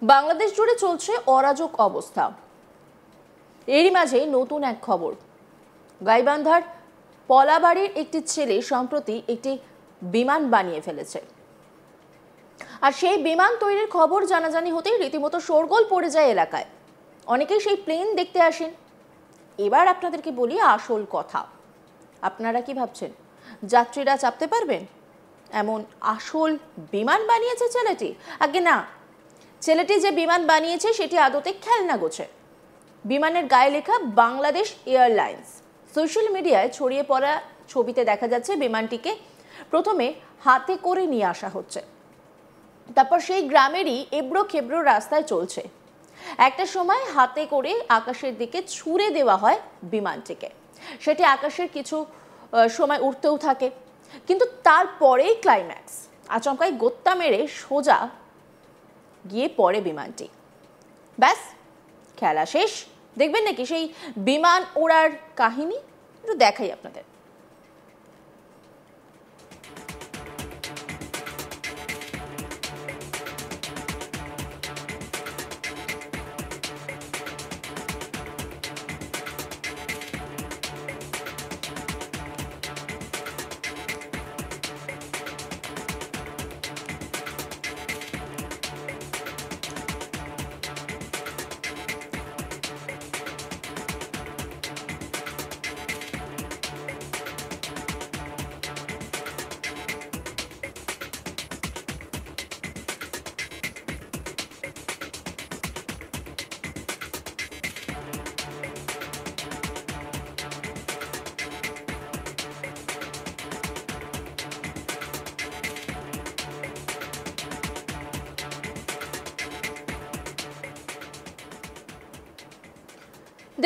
বাংলাদেশ জুড়ে চলছে অরাজক অবস্থা। এরই মাঝে নতুন এক খবর, গাইবান্ধার পলাবাড়ির একটি ছেলে সম্প্রতি একটি বিমান বানিয়ে ফেলেছে। আর সেই বিমান তৈরির খবর জানাজানি হতেই রীতিমতো শোরগোল পড়ে যায় এলাকায়। অনেকেই সেই প্লেন দেখতে আসেন। এবার আপনাদেরকে বলি আসল কথা। আপনারা কি ভাবছেন যাত্রীরা চাপতে পারবেন? এমন আসল বিমান বানিয়েছে ছেলেটি? আগে না, ছেলেটি যে বিমান বানিয়েছে সেটি আদতে খেলনা গোছে। বিমানের গায়ে লেখা বাংলাদেশ এয়ারলাইন্স। সোশ্যাল মিডিয়ায় ছড়িয়ে পড়া ছবিতে দেখা যাচ্ছে বিমানটিকে প্রথমে হাতে করে নিয়ে আসা হচ্ছে, তারপর সেই গ্রামেরই এবড়ো খেবড়ো রাস্তায় চলছে। একটা সময় হাতে করে আকাশের দিকে ছুঁড়ে দেওয়া হয় বিমানটিকে। সেটি আকাশের কিছু সময় উঠতেও থাকে, কিন্তু তারপরেই ক্লাইম্যাক্স, আচমকাই গোত্তা মেরে সোজা গিয়ে পড়ে বিমানটি। ব্যাস, খেলা শেষ। দেখবেন নাকি সেই বিমান ওড়ার কাহিনী? একটু দেখাই আপনাদের।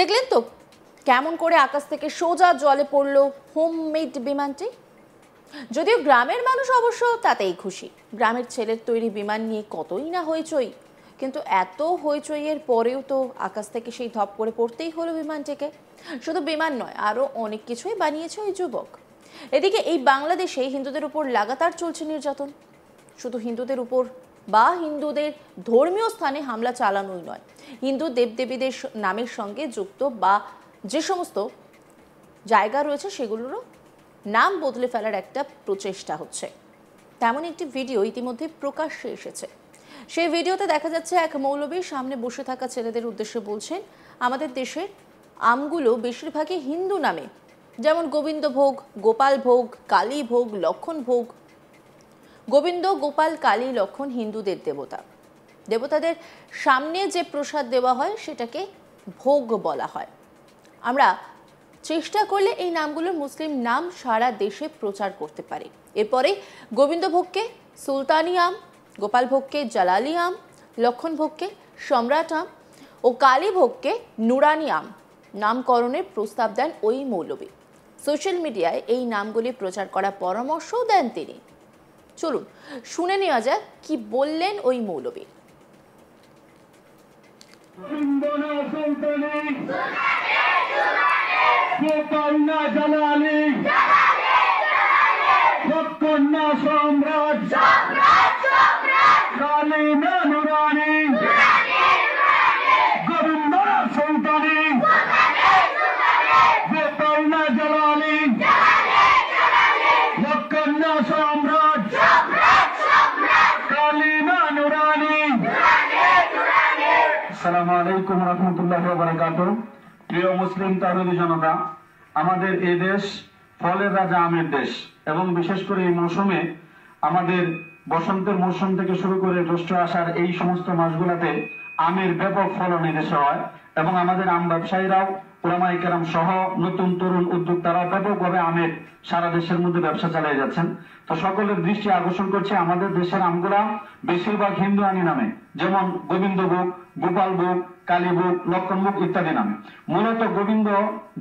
দেখলেন তো কেমন করে আকাশ থেকে সোজা জলে পড়লো হোমমেড বিমানটি। যদিও গ্রামের মানুষ অবশ্য তাতেই খুশি। গ্রামের ছেলের তৈরি বিমান নিয়ে কতই না হইচই, কিন্তু এত হইচইয়ের পরেও তো আকাশ থেকে সেই ধপ করে পড়তেই হলো বিমানটিকে। শুধু বিমান নয়, আরও অনেক কিছুই বানিয়েছে ওই যুবক। এদিকে এই বাংলাদেশে হিন্দুদের উপর লাগাতার চলছে নির্যাতন। শুধু হিন্দুদের উপর বা হিন্দুদের ধর্মীয় স্থানে হামলা চালানোই নয়, হিন্দু দেবদেবীদের নামের সঙ্গে যুক্ত বা যে সমস্ত জায়গা রয়েছে সেগুলোরও নাম বদলে ফেলার একটা প্রচেষ্টা হচ্ছে। তেমন একটি ভিডিও ইতিমধ্যে প্রকাশ্যে এসেছে। সেই ভিডিওতে দেখা যাচ্ছে এক মৌলবীর সামনে বসে থাকা ছেলেদের উদ্দেশ্যে বলছেন, আমাদের দেশের আমগুলো বেশিরভাগই হিন্দু নামে, যেমন গোবিন্দ ভোগ, গোপাল ভোগ, কালী ভোগ, লক্ষণ ভোগ। গোবিন্দ, গোপাল, কালী, লক্ষণ হিন্দুদের দেবতা। দেবতাদের সামনে যে প্রসাদ দেওয়া হয় সেটাকে ভোগ বলা হয়। আমরা চেষ্টা করলে এই নামগুলোর মুসলিম নাম সারা দেশে প্রচার করতে পারি। এরপরে গোবিন্দ ভোগকে সুলতানি আম, গোপাল ভোগকে জালালি আম, লক্ষণ ভোগকে সম্রাট আম ও কালী ভোগকে নুরানি আম নামকরণের প্রস্তাব দেন ওই মৌলবী। সোশ্যাল মিডিয়ায় এই নামগুলি প্রচার করার পরামর্শও দেন তিনি। চলুন শুনে নেওয়া যাক কি বললেন ওই মৌলবী। আসসালামু আলাইকুম রহমতুল্লাহি ওয়া বারাকাতুহু। প্রিয় মুসলিম তাওহীদি জনতা, আমাদের এই দেশ ফলের রাজা আমের দেশ এবং বিশেষ করে এই মৌসুমে আমাদের বসন্তের মৌসুম থেকে শুরু করে জ্যৈষ্ঠ আষাঢ় এই সমস্ত মাসগুলোতে আমের ব্যাপক ফলন এই দেশে হয় এবং আমাদের আম ব্যবসায়ীরাও, উলামায়ে কেরাম সহ নতুন তরুণ উদ্যোক্তারা ব্যাপকভাবে আমের সারা দেশের মধ্যে ব্যবসা চালিয়ে যাচ্ছেন। তো সকলের দৃষ্টি আকর্ষণ করছে আমাদের দেশের আমগুলা বেশিরভাগ হিন্দু আনি নামে, যেমন গোবিন্দ ভোগ, গোপাল ভোগ, কালী ভোগ, লক্ষণ ভোগ ইত্যাদি নামে। মূলত গোবিন্দ,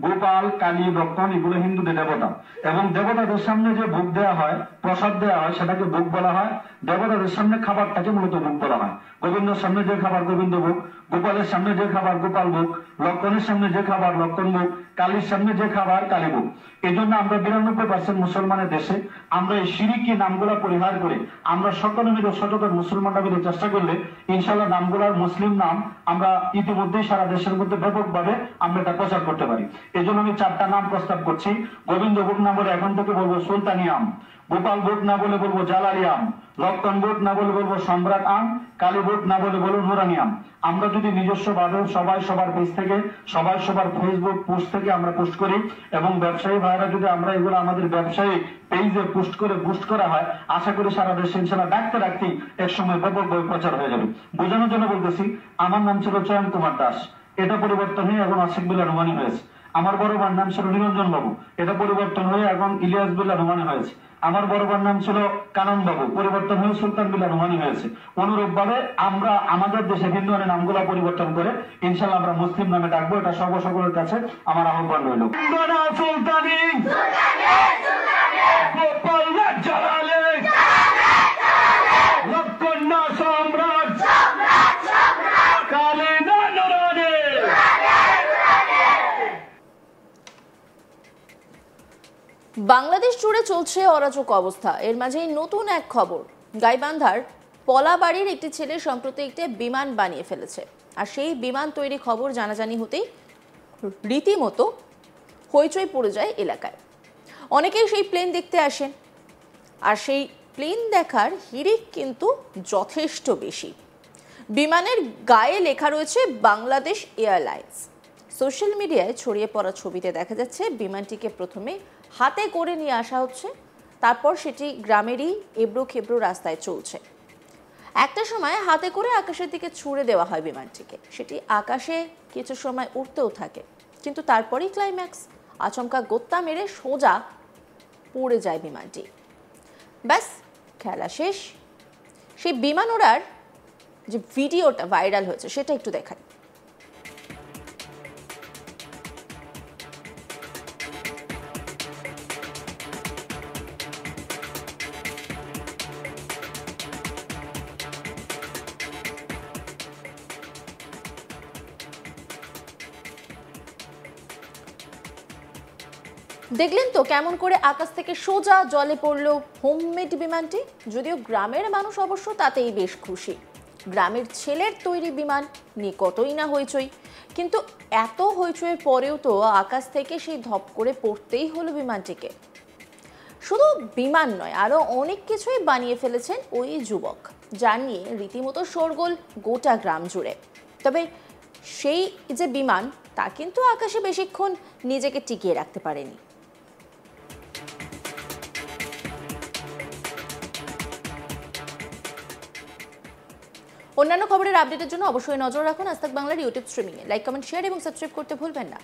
গোপাল, কালী, লক্ষণ এগুলো হিন্দুদের দেবতা এবং দেবতাদের সামনে যে ভোগ দেওয়া হয়, প্রসাদ দেওয়া হয় সেটাকে ভোগ বলা হয়। দেবতাদের সামনে খাবারটাকে মূলত ভোগ বলা হয়। গোবিন্দের সামনে যে খাবার গোবিন্দ ভোগ, গোপালের সামনে যে খাবার গোপাল ভোগ, লক্ষণের সামনে যে খাবার লক্ষণ ভোগ, কালীর সামনে যে খাবার কালী ভোগ। এই জন্য আমরা 92% মুসলমানের দেশে আমরা এই শিরকি নামগুলা পরিহার করে আমরা সকলে মিলে সচেতন মুসলমানরা মিলে চেষ্টা করলে ইনশাআল্লাহ নামগুলার মুসলিম নাম আমরা ইতিমধ্যেই সারা দেশের মধ্যে ব্যাপকভাবে আমরা এটা প্রচার করতে পারি। এই জন্য আমি 4টা নাম প্রস্তাব করছি। গোবিন্দভোগ না বলে এখন থেকে বলবো সুলতানি আম, গোপাল ভোগ না বলে বলবো জালালি আম, লক্ষণ ভোগ না বলে বলবো সম্রাট আম, কালী ভোগ না বলে বলবো নুরানি আম। আমরা যদি নিজস্ব ভাবে সবাই সবার পেজ থেকে, সবাই সবার ফেসবুক পোস্ট থেকে আমরা পোস্ট করি এবং ব্যবসায়ী ভাইরা যদি আমরা এগুলো আমাদের ব্যবসায়ী পেজে পোস্ট করে বুস্ট করা হয়, আশা করি সারা দেশে ইনশাআল্লাহ ডাকতে ডাকতেই এক সময় ব্যাপকভাবে প্রচার হয়ে যাবে। বোঝানোর জন্য বলতেছি, আমার নাম ছিল চয়ন কুমার দাস, এটা পরিবর্তন হয়ে এখন আশিক বিল্লাহ রুমানি হয়েছে। আমার বড় ভাইয়ের নাম ছিল নিরঞ্জন বাবু, এটা পরিবর্তন হয়ে এখন ইলিয়াস বিল্লাহ রুমানি হয়েছে। আমার বড় ভাইয়ের নাম ছিল কানন বাবু, পরিবর্তন হয়ে সুলতান বিল্লাহ রুমানি হয়েছে। অনুরূপ ভাবে আমরা আমাদের দেশে হিন্দু নামগুলা পরিবর্তন করে ইনশাআল্লাহ আমরা মুসলিম নামে ডাকবো। এটা সকলের কাছে আমার আহ্বান রইল। সুলতানি গোপাল জালালে লক্ষণ সম্রাট কালী নুরানি। বাংলাদেশ জুড়ে চলছে অরাজক অবস্থা। এর মাঝেই নতুন এক খবর, গাইবান্ধার পলাবাড়ির একটি ছেলে সম্প্রতি একটি বিমান বানিয়ে ফেলেছে। আর সেই বিমান তৈরি খবর জানাজানি হতেই রীতিমতো হইচই পড়ে যায় এলাকায়। অনেকেই সেই প্লেন দেখতে আসেন, আর সেই প্লেন দেখার হিড়িক কিন্তু যথেষ্ট বেশি। বিমানের গায়ে লেখা রয়েছে বাংলাদেশ এয়ারলাইন্স। সোশ্যাল মিডিয়ায় ছড়িয়ে পড়া ছবিতে দেখা যাচ্ছে বিমানটিকে প্রথমে হাতে করে নিয়ে আসা হচ্ছে, তারপর সেটি গ্রামেরই এবড়ো খেবড়ো রাস্তায় চলছে। একটা সময় হাতে করে আকাশের দিকে ছুড়ে দেওয়া হয় বিমানটিকে, সেটি আকাশে কিছু সময় উঠতেও থাকে, কিন্তু তারপরেই ক্লাইম্যাক্স, আচমকা গোত্তা মেরে সোজা পড়ে যায় বিমানটি। ব্যাস, খেলা শেষ। সেই বিমান ওড়ার যে ভিডিওটা ভাইরাল হয়েছে সেটা একটু দেখাই। দেখলেন তো কেমন করে আকাশ থেকে সোজা জলে পড়লো হোমমেড বিমানটি। যদিও গ্রামের মানুষ অবশ্য তাতেই বেশ খুশি। গ্রামের ছেলের তৈরি বিমান নিয়ে কতই না হইচই, কিন্তু এত হইচইয়ের পরেও তো আকাশ থেকে সেই ধপ করে পড়তেই হলো বিমানটিকে। শুধু বিমান নয়, আরো অনেক কিছুই বানিয়ে ফেলেছেন ওই যুবক, যা নিয়ে রীতিমতো শোরগোল গোটা গ্রাম জুড়ে। তবে সেই যে বিমান, তা কিন্তু আকাশে বেশিক্ষণ নিজেকে টিকিয়ে রাখতে পারেনি। অন্যান্য খবরের আপডেটের জন্য অবশ্যই নজর রাখুন আজ তাক বাংলার ইউটিউব স্ট্রিমিংয়ে। লাইক, কমেন্ট, শেয়ার এবং সাবস্ক্রাইব করতে ভুলবেন না।